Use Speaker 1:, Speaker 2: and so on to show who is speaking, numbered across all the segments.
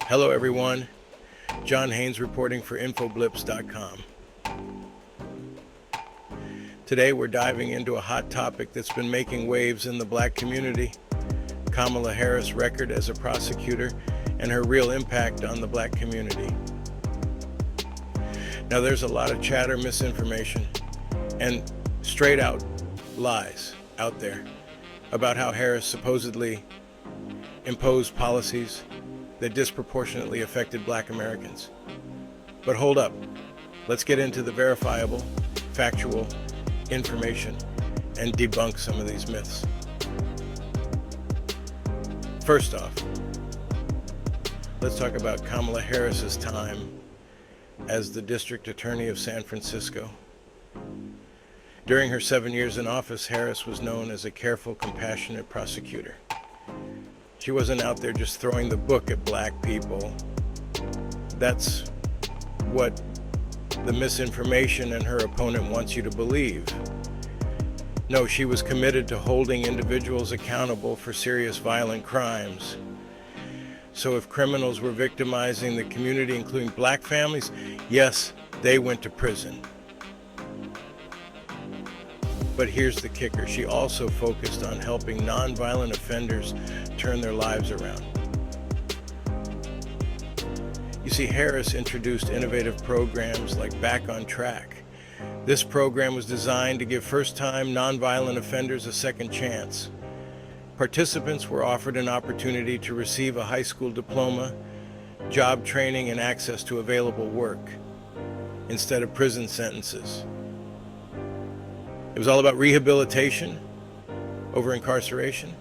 Speaker 1: Hello everyone, John Haynes reporting for Infoblips.com. Today we're diving into a hot topic that's been making waves in the black community, Kamala Harris' record as a prosecutor and her real impact on the black community. Now there's a lot of chatter, misinformation, and straight out lies out there about how Harris supposedly imposed policies that disproportionately affected black Americans. But hold up, let's get into the verifiable, factual information and debunk some of these myths. First off, let's talk about Kamala Harris's time as the District Attorney of San Francisco. During her 7 years in office, Harris was known as a careful, compassionate prosecutor. She wasn't out there just throwing the book at black people. That's what the misinformation and her opponent wants you to believe. No, she was committed to holding individuals accountable for serious violent crimes. So if criminals were victimizing the community, including black families, yes, they went to prison. But here's the kicker. She also focused on helping nonviolent offenders turn their lives around. You see, Harris introduced innovative programs like Back on Track. This program was designed to give first-time nonviolent offenders a second chance. Participants were offered an opportunity to receive a high school diploma, job training, and access to available work instead of prison sentences. It was all about rehabilitation over incarceration.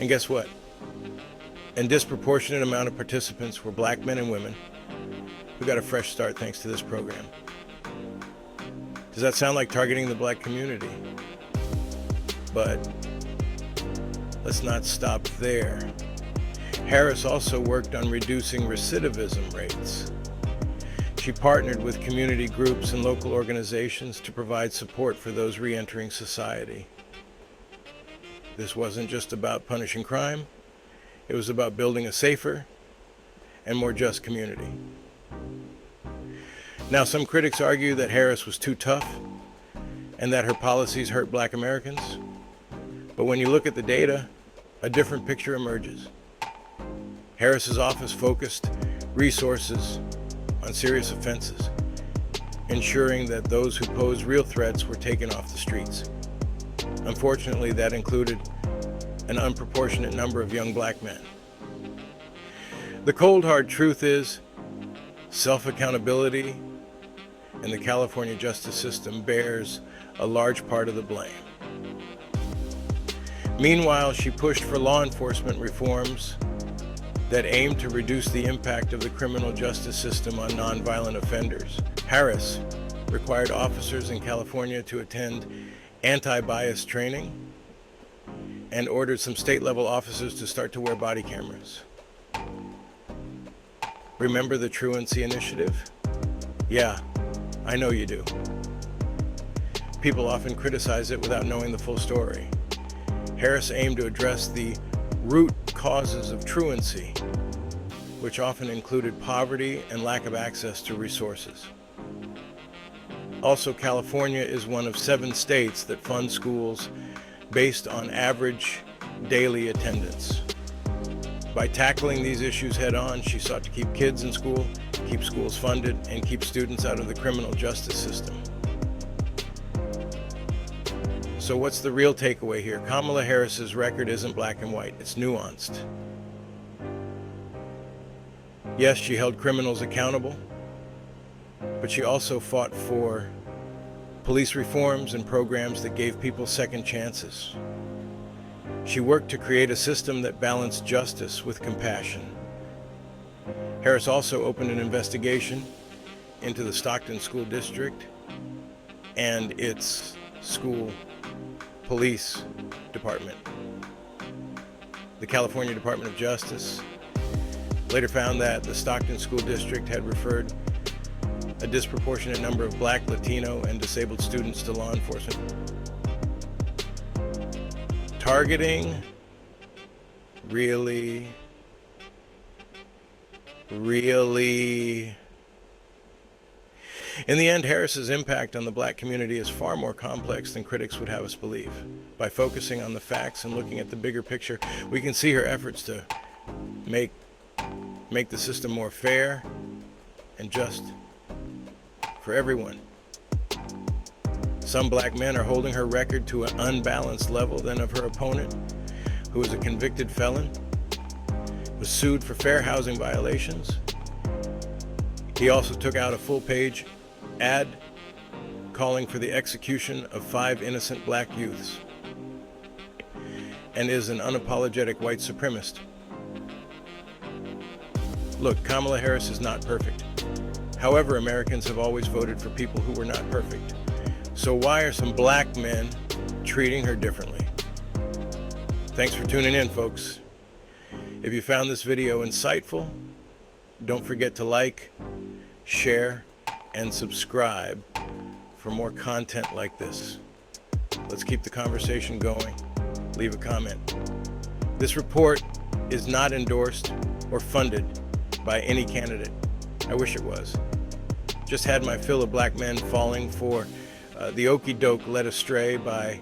Speaker 1: And guess what? A disproportionate amount of participants were black men and women who got a fresh start thanks to this program. Does that sound like targeting the black community? But let's not stop there. Harris also worked on reducing recidivism rates. She partnered with community groups and local organizations to provide support for those re-entering society. This wasn't just about punishing crime. It was about building a safer and more just community. Now, some critics argue that Harris was too tough and that her policies hurt black Americans. But when you look at the data, a different picture emerges. Harris's office focused resources on serious offenses, ensuring that those who posed real threats were taken off the streets. Unfortunately, that included an unproportionate number of young black men. The cold hard truth is, self-accountability and the California justice system bears a large part of the blame. Meanwhile, she pushed for law enforcement reforms that aimed to reduce the impact of the criminal justice system on nonviolent offenders. Harris required officers in California to attend anti-bias training and ordered some state-level officers to start to wear body cameras. Remember the Truancy Initiative? Yeah, I know you do. People often criticize it without knowing the full story. Harris aimed to address the root causes of truancy, which often included poverty and lack of access to resources. Also, California is one of 7 states that fund schools based on average daily attendance. By tackling these issues head-on, she sought to keep kids in school, keep schools funded, and keep students out of the criminal justice system. So what's the real takeaway here? Kamala Harris's record isn't black and white, it's nuanced. Yes, she held criminals accountable, but she also fought for police reforms and programs that gave people second chances. She worked to create a system that balanced justice with compassion. Harris also opened an investigation into the Stockton School District and its school police department. The California Department of Justice later found that the Stockton School District had referred a disproportionate number of black, Latino, and disabled students to law enforcement. Targeting? Really? Really? In the end, Harris's impact on the black community is far more complex than critics would have us believe. By focusing on the facts and looking at the bigger picture, we can see her efforts to make the system more fair and just for everyone. Some black men are holding her record to an unbalanced level than of her opponent, who is a convicted felon, was sued for fair housing violations. He also took out a full-page ad calling for the execution of 5 innocent black youths, and is an unapologetic white supremacist. Look, Kamala Harris is not perfect. However, Americans have always voted for people who were not perfect. So why are some black men treating her differently? Thanks for tuning in, folks. If you found this video insightful, don't forget to like, share, and subscribe for more content like this. Let's keep the conversation going. Leave a comment. This report is not endorsed or funded by any candidate. I wish it was. Just had my fill of black men falling for the okey doke led astray by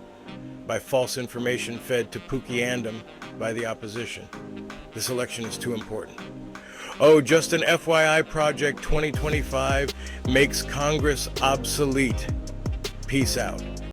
Speaker 1: false information fed to Pookie-andom by the opposition. This election is too important. Oh, just an FYI, Project 2025 makes Congress obsolete. Peace out.